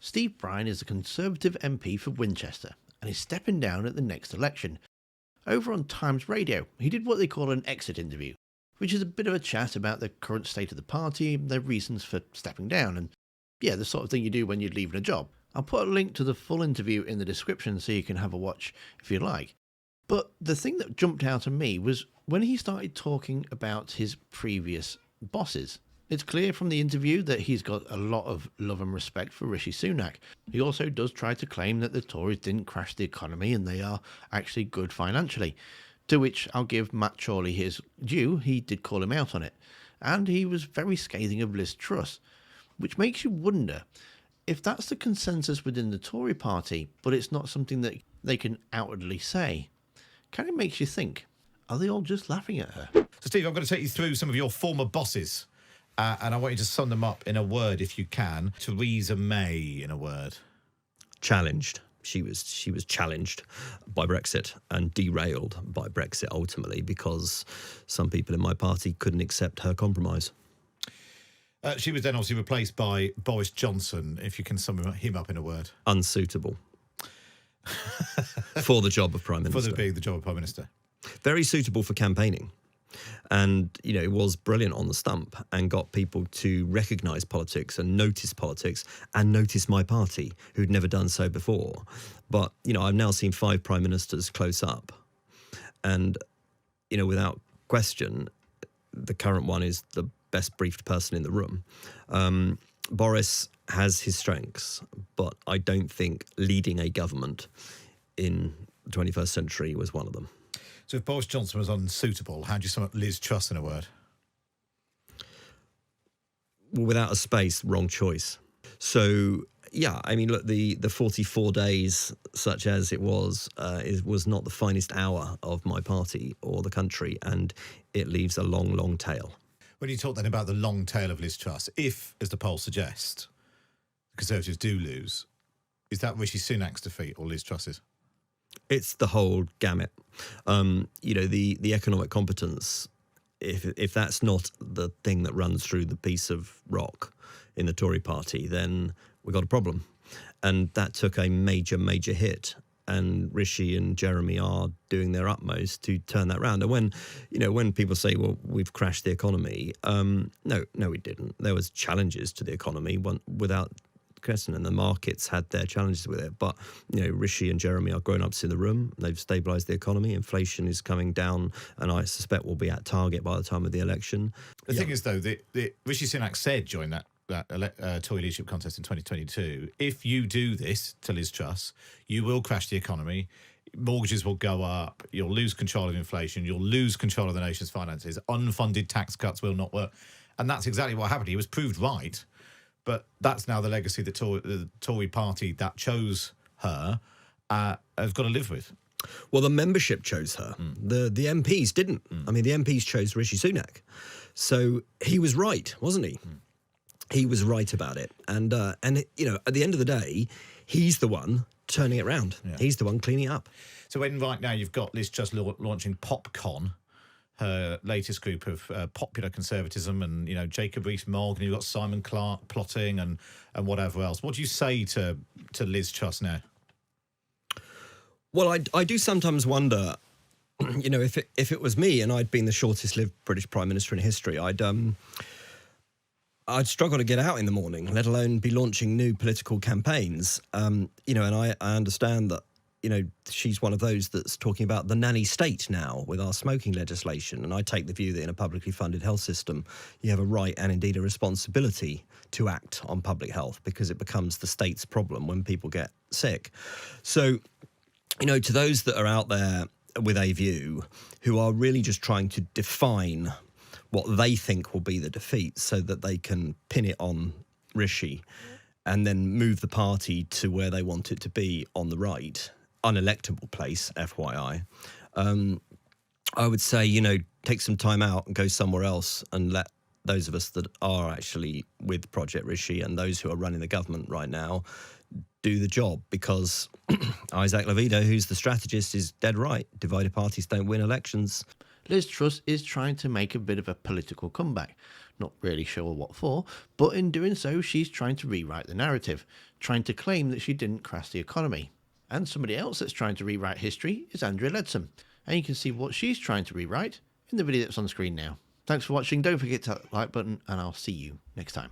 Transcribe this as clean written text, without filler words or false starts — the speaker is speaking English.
Steve Brine is a Conservative MP for Winchester and is stepping down at the next election. Over on Times Radio, he did what they call an exit interview, which is a bit of a chat about the current state of the party, their reasons for stepping down, and the sort of thing you do when you're leaving a job. I'll put a link to the full interview in the description so you can have a watch if you like. But the thing that jumped out at me was when he started talking about his previous bosses. It's clear from the interview that he's got a lot of love and respect for Rishi Sunak. He also does try to claim that the Tories didn't crash the economy and they are actually good financially. To which I'll give Matt Chorley his due, he did call him out on it. And he was very scathing of Liz Truss, which makes you wonder if that's the consensus within the Tory party, but it's not something that they can outwardly say. Kind of makes you think, are they all just laughing at her? So, Steve, I'm going to take you through some of your former bosses, and I want you to sum them up in a word, if you can. Theresa May, in a word. Challenged. She was challenged by Brexit and derailed by Brexit ultimately because some people in my party couldn't accept her compromise. She was then obviously replaced by Boris Johnson, if you can sum him up in a word. Unsuitable. For the job of Prime Minister. For being the job of Prime Minister. Very suitable for campaigning. And, it was brilliant on the stump and got people to recognise politics and notice politics and notice my party, who'd never done so before. But, I've now seen 5 Prime Ministers close up. And, without question, the current one is the best briefed person in the room. Boris has his strengths, but I don't think leading a government in the 21st century was one of them. So if Boris Johnson was unsuitable, how do you sum up Liz Truss in a word? Well, without a space, wrong choice. So, look, the 44 days, such as it was not the finest hour of my party or the country, and it leaves a long, long tail. When you talk then about the long tail of Liz Truss, if, as the polls suggest, the Conservatives do lose, is that Rishi Sunak's defeat or Liz Truss's? It's the whole gamut. The economic competence, if that's not the thing that runs through the piece of rock in the Tory party, then we've got a problem. And that took a major, major hit. And Rishi and Jeremy are doing their utmost to turn that round. And when people say, well, we've crashed the economy, no, we didn't. There was challenges to the economy without question, and the markets had their challenges with it. But, Rishi and Jeremy are grown-ups in the room. They've stabilised the economy. Inflation is coming down, and I suspect will be at target by the time of the election. The thing is, though, that Rishi Sunak said during that Tory leadership contest in 2022, if you do this to Liz Truss, you will crash the economy, mortgages will go up, you'll lose control of inflation, you'll lose control of the nation's finances, unfunded tax cuts will not work. And that's exactly what happened. He was proved right, but that's now the legacy the Tory party that chose her has got to live with. Well, the membership chose her. The MPs didn't. I mean, the MPs chose Rishi Sunak. So he was right, wasn't he? He was right about it. And at the end of the day, he's the one turning it around. Yeah. He's the one cleaning it up. So when right now you've got Liz Truss launching PopCon, her latest group of popular conservatism, and, Jacob Rees-Mogg, and you've got Simon Clarke plotting and whatever else. What do you say to Liz Truss now? Well, I do sometimes wonder, if it was me and I'd been the shortest-lived British Prime Minister in history, I'd struggle to get out in the morning, let alone be launching new political campaigns. And I understand that, she's one of those that's talking about the nanny state now with our smoking legislation. And I take the view that in a publicly funded health system, you have a right and indeed a responsibility to act on public health because it becomes the state's problem when people get sick. So, to those that are out there with a view who are really just trying to define what they think will be the defeat so that they can pin it on Rishi and then move the party to where they want it to be on the right, unelectable place, FYI. I would say, take some time out and go somewhere else and let those of us that are actually with Project Rishi and those who are running the government right now do the job, because Isaac Levido, who's the strategist, is dead right. Divided parties don't win elections. Liz Truss is trying to make a bit of a political comeback. Not really sure what for, but in doing so, she's trying to rewrite the narrative. trying to claim that she didn't crash the economy. And somebody else that's trying to rewrite history is Andrea Leadsom, and you can see what she's trying to rewrite in the video that's on screen now. Thanks for watching, don't forget to hit that like button, and I'll see you next time.